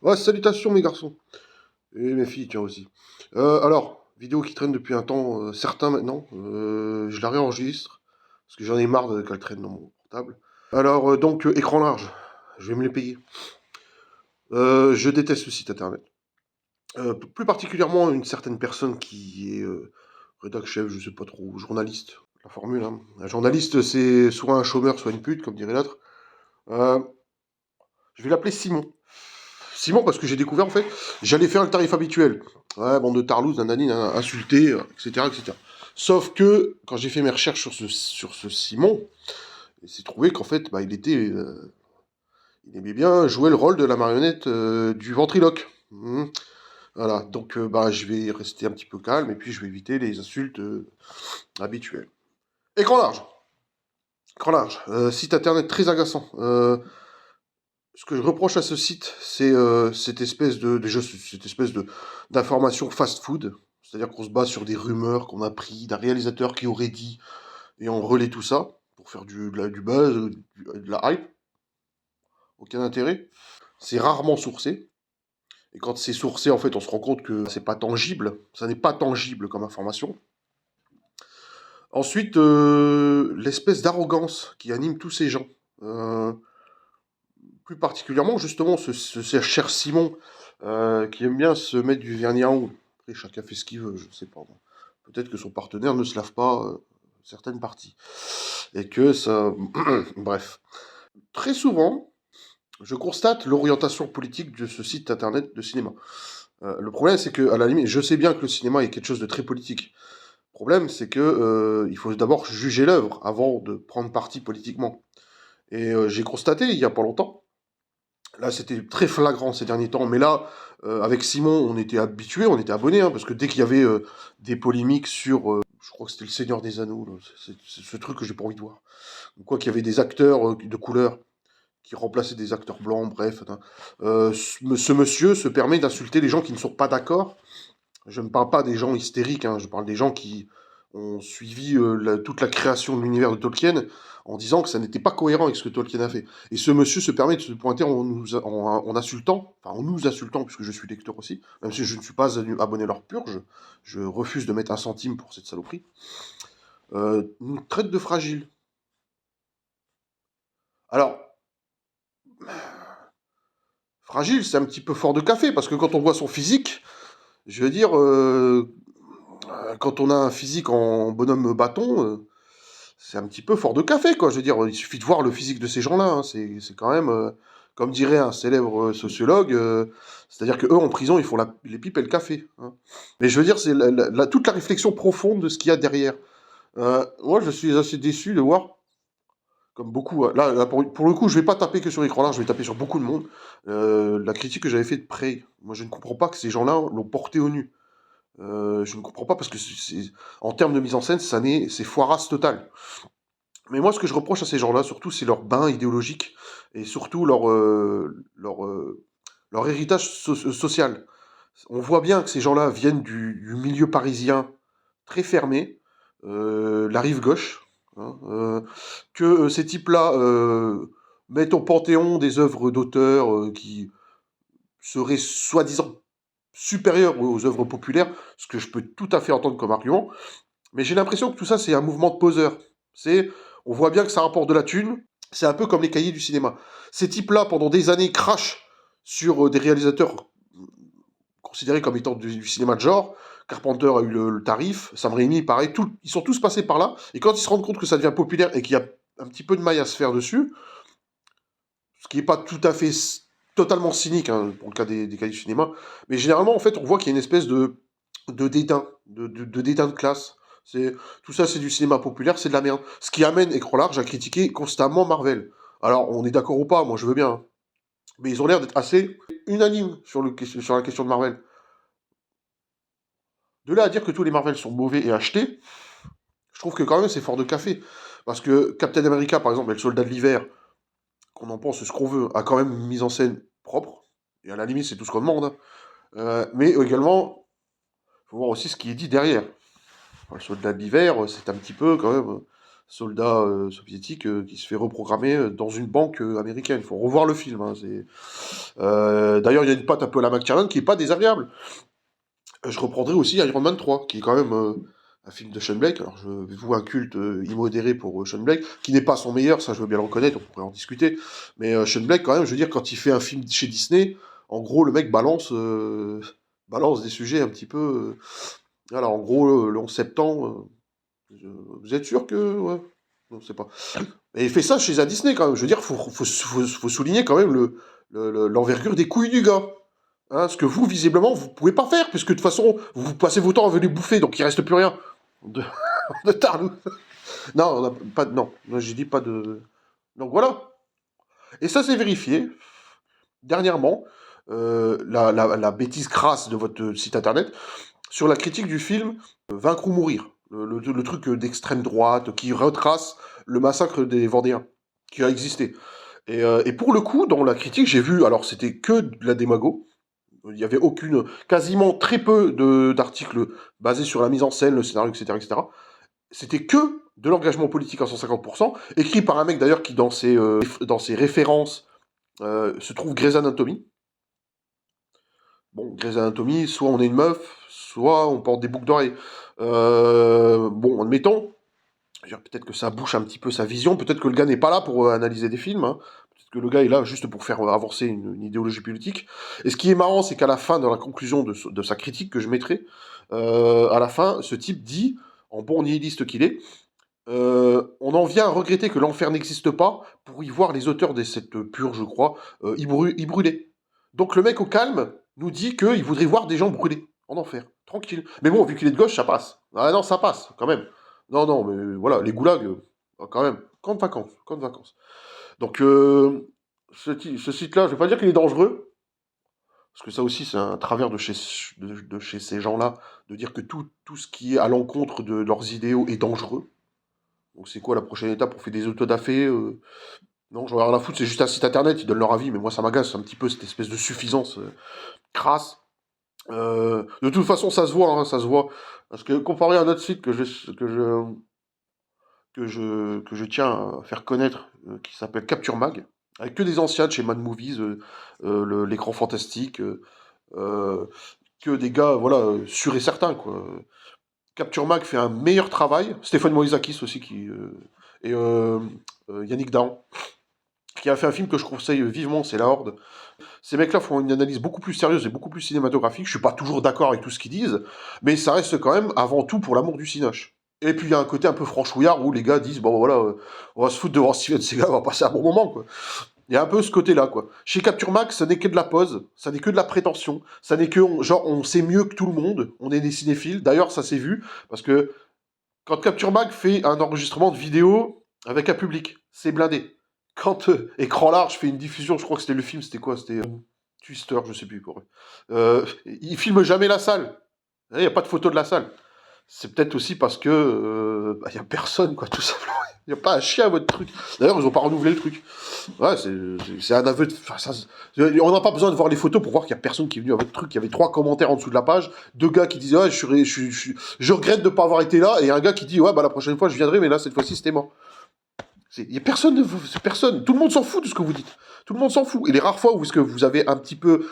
Ouais, salutations mes garçons. Et mes filles, tiens aussi. Alors, vidéo qui traîne depuis un temps certain maintenant. Je la réenregistre. Parce que j'en ai marre qu'elle traîne dans mon portable. Alors, écran large. Je vais me les payer. Je déteste ce site internet. Plus particulièrement une certaine personne qui est rédac chef, je sais pas trop, journaliste. La formule, hein. Un journaliste, c'est soit un chômeur, soit une pute, comme dirait l'autre. Euh, je vais l'appeler Simon. Simon, parce que j'ai découvert, en fait, j'allais faire le tarif habituel. Ouais, bande de tarlouse, nanani, nanana, insulté, etc., etc. Sauf que, quand j'ai fait mes recherches sur ce Simon, il s'est trouvé qu'en fait, bah, il aimait bien jouer le rôle de la marionnette du ventriloque. Voilà, bah, je vais rester un petit peu calme et puis je vais éviter les insultes habituelles. Écran large. Écran large. Site internet très agaçant. Ce que je reproche à ce site, c'est cette espèce d'information fast-food. C'est-à-dire qu'on se base sur des rumeurs qu'on a pris d'un réalisateur qui aurait dit, et on relaie tout ça pour faire du buzz, de la hype. Aucun intérêt. C'est rarement sourcé. Et quand c'est sourcé, en fait, on se rend compte que c'est pas tangible. Ça n'est pas tangible comme information. Ensuite, l'espèce d'arrogance qui anime tous ces gens. Euh, Plus particulièrement, justement, ce cher Simon, qui aime bien se mettre du vernis à ongles. Après, chacun fait ce qu'il veut, je ne sais pas. Moi. Peut-être que son partenaire ne se lave pas certaines parties. Et que ça... Bref. Très souvent, je constate l'orientation politique de ce site internet de cinéma. Le problème, c'est que, à la limite, je sais bien que le cinéma est quelque chose de très politique. Le problème, c'est que il faut d'abord juger l'œuvre avant de prendre parti politiquement. Et j'ai constaté, il y a pas longtemps, là, c'était très flagrant ces derniers temps, mais là, avec Simon, on était habitués, on était abonnés, hein, parce que dès qu'il y avait des polémiques sur, je crois que c'était le Seigneur des Anneaux, là, c'est ce truc que j'ai pas envie de voir. Ou quoi qu'il y avait des acteurs de couleur qui remplaçaient des acteurs blancs, bref. Hein. Ce monsieur se permet d'insulter les gens qui ne sont pas d'accord. Je ne parle pas des gens hystériques, hein, je parle des gens qui ont suivi toute la création de l'univers de Tolkien en disant que ça n'était pas cohérent avec ce que Tolkien a fait. Et ce monsieur se permet de se pointer en insultant, enfin en nous insultant, puisque je suis lecteur aussi, même si je ne suis pas abonné à leur purge, je refuse de mettre un centime pour cette saloperie, nous traite de fragile. Alors, fragile, c'est un petit peu fort de café, parce que quand on voit son physique, je veux dire, quand on a un physique en bonhomme bâton, c'est un petit peu fort de café, quoi. Je veux dire, il suffit de voir le physique de ces gens-là. Hein. C'est quand même, comme dirait un célèbre sociologue, c'est-à-dire que eux en prison, ils font les pipes et le café. Hein. Mais je veux dire, c'est toute la réflexion profonde de ce qu'il y a derrière. Moi, je suis assez déçu de voir, comme beaucoup, hein. Là, pour le coup, je vais pas taper que sur l'écran large, je vais taper sur beaucoup de monde. La critique que j'avais fait de Prey. Moi, je ne comprends pas que ces gens-là l'ont porté au nu. Je ne comprends pas parce que en termes de mise en scène, c'est foirasse totale. Mais moi, ce que je reproche à ces gens-là, surtout, c'est leur bain idéologique et surtout leur héritage social. On voit bien que ces gens-là viennent du milieu parisien très fermé, la rive gauche, hein, que ces types-là mettent au panthéon des œuvres d'auteurs qui seraient soi-disant supérieures aux œuvres populaires, ce que je peux tout à fait entendre comme argument, mais j'ai l'impression que tout ça, c'est un mouvement de poseur. On voit bien que ça rapporte de la thune. C'est un peu comme les cahiers du cinéma. Ces types-là, pendant des années, crachent sur des réalisateurs considérés comme étant du cinéma de genre. Carpenter a eu le tarif, Sam Raimi, pareil. Ils sont tous passés par là. Et quand ils se rendent compte que ça devient populaire et qu'il y a un petit peu de maille à se faire dessus, ce qui n'est pas tout à fait totalement cynique hein, pour le cas des cahiers du cinéma, mais généralement, en fait, on voit qu'il y a une espèce de dédain, de dédain de classe. Tout ça, c'est du cinéma populaire, c'est de la merde. Ce qui amène Écran Large à critiquer constamment Marvel. Alors, on est d'accord ou pas, moi je veux bien. Hein. Mais ils ont l'air d'être assez unanimes sur la question de Marvel. De là à dire que tous les Marvel sont mauvais et achetés, je trouve que quand même c'est fort de café. Parce que Captain America, par exemple, et le Soldat de l'Hiver, qu'on en pense ce qu'on veut, a quand même une mise en scène propre. Et à la limite, c'est tout ce qu'on demande. Hein. Mais également, il faut voir aussi ce qui est dit derrière. Enfin, le Soldat de l'Hiver, c'est un petit peu quand même. soldat soviétique qui se fait reprogrammer dans une banque américaine. Il faut revoir le film. Hein, d'ailleurs, il y a une patte un peu à la McTiernan qui est pas désagréable. Je reprendrai aussi Iron Man 3, qui est quand même un film de Sean Blake. Alors, je vous un culte immodéré pour Sean Blake, qui n'est pas son meilleur, ça je veux bien le reconnaître, on pourrait en discuter. Mais Sean Blake, quand même, je veux dire, quand il fait un film chez Disney, en gros, le mec balance des sujets un petit peu. Voilà, en gros, le 11 septembre, vous êtes sûr que. Ouais, non, c'est pas. Et il fait ça chez un Disney, quand même. Je veux dire, faut souligner quand même l'envergure des couilles du gars. Hein, ce que vous, visiblement, vous pouvez pas faire, puisque de toute façon, vous passez vos temps à venir bouffer, donc il reste plus rien de, de Tarlou. Non, on a pas de, non, j'ai dit pas de. Donc voilà. Et ça, c'est vérifié. Dernièrement, la bêtise crasse de votre site internet sur la critique du film Vaincre ou mourir. Le truc d'extrême droite qui retrace le massacre des Vendéens qui a existé. Et pour le coup, dans la critique, j'ai vu, alors c'était que de la démago. Il n'y avait quasiment très peu d'articles basés sur la mise en scène, le scénario, etc., etc. C'était que de l'engagement politique à 150%, écrit par un mec d'ailleurs qui, dans ses références, se trouve Grey's Anatomy. Bon, Grey's Anatomy, soit on est une meuf, soit on porte des boucles d'oreilles. Bon, admettons, peut-être que ça bouche un petit peu sa vision, peut-être que le gars n'est pas là pour analyser des films, hein. Peut-être que le gars est là juste pour faire avancer une idéologie politique. Et ce qui est marrant, c'est qu'à la fin, dans la conclusion de sa critique que je mettrai, à la fin, ce type dit, en bon nihiliste qu'il est, on en vient à regretter que l'enfer n'existe pas pour y voir les auteurs de cette purge, je crois, y brûler. Donc le mec au calme nous dit qu'il voudrait voir des gens brûlés en enfer, tranquille. Mais bon, vu qu'il est de gauche, ça passe. Ah non, ça passe, quand même. Non, non, mais voilà, les goulags, quand même, camp de vacances, camp de vacances. Donc ce site-là, je vais pas dire qu'il est dangereux, parce que ça aussi, c'est un travers de chez ces gens-là, de dire que tout ce qui est à l'encontre de leurs idéaux est dangereux. Donc c'est quoi la prochaine étape? On fait des autodafés Non, j'en ai rien à foutre, c'est juste un site internet, ils donnent leur avis, mais moi ça m'agace un petit peu cette espèce de suffisance crasse. De toute façon, ça se voit, hein, ça se voit. Parce que comparé à un autre site que je tiens à faire connaître, qui s'appelle Capture Mag, avec que des anciens de chez Mad Movies, l'écran fantastique, euh, que des gars, voilà, sûrs et certains, quoi. Capture Mag fait un meilleur travail. Stéphane Moïsakis aussi, et Yannick Dahan, qui a fait un film que je conseille vivement, c'est La Horde. Ces mecs-là font une analyse beaucoup plus sérieuse et beaucoup plus cinématographique. Je suis pas toujours d'accord avec tout ce qu'ils disent, mais ça reste quand même avant tout pour l'amour du cinoche. Et puis il y a un côté un peu franchouillard où les gars disent bon voilà, on va se foutre devant Steven Seagal, on va passer un bon moment quoi. Il y a un peu ce côté-là quoi. Chez Capture Max, ça n'est que de la pose, ça n'est que de la prétention, ça n'est que genre on sait mieux que tout le monde, on est des cinéphiles. D'ailleurs ça s'est vu parce que quand Capture Mag fait un enregistrement de vidéo avec un public, c'est blindé. Quand Écran Large fait une diffusion, je crois que c'était le film, c'était quoi? C'était Twister, je sais plus quoi. Il filme jamais la salle. Il n'y a pas de photo de la salle. C'est peut-être aussi parce que y a personne, quoi, tout simplement. Il n'y a pas un chien à votre truc. D'ailleurs, ils n'ont pas renouvelé le truc. Ouais, c'est un aveu de. Enfin, on n'a pas besoin de voir les photos pour voir qu'il n'y a personne qui est venu à votre truc. Il y avait 3 commentaires en dessous de la page. 2 gars qui disaient ouais, je regrette de ne pas avoir été là. Et un gars qui dit ouais, bah la prochaine fois je viendrai, mais là, cette fois-ci, c'était mort. Il n'y a personne, personne. Tout le monde s'en fout de ce que vous dites. Tout le monde s'en fout. Et les rares fois où est-ce que vous avez un petit peu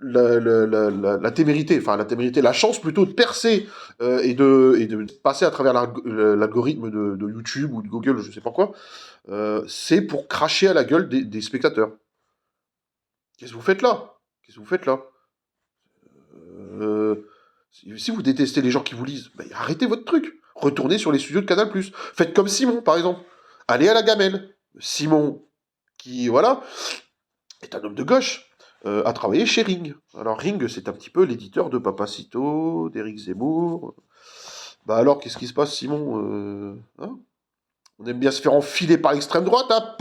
la témérité, enfin la témérité, la chance plutôt de percer et de passer à travers l'algorithme de YouTube ou de Google, je sais pas quoi, c'est pour cracher à la gueule des spectateurs. Qu'est-ce que vous faites là? Qu'est-ce que vous faites là? Si vous détestez les gens qui vous lisent, bah, arrêtez votre truc. Retournez sur les studios de Canal+. Faites comme Simon, par exemple. Allez à la gamelle. Simon, qui, voilà, est un homme de gauche, a travaillé chez Ring. Alors Ring, c'est un petit peu l'éditeur de Papacito, d'Éric Zemmour. Bah alors, qu'est-ce qui se passe, Simon hein? On aime bien se faire enfiler par l'extrême droite, hein,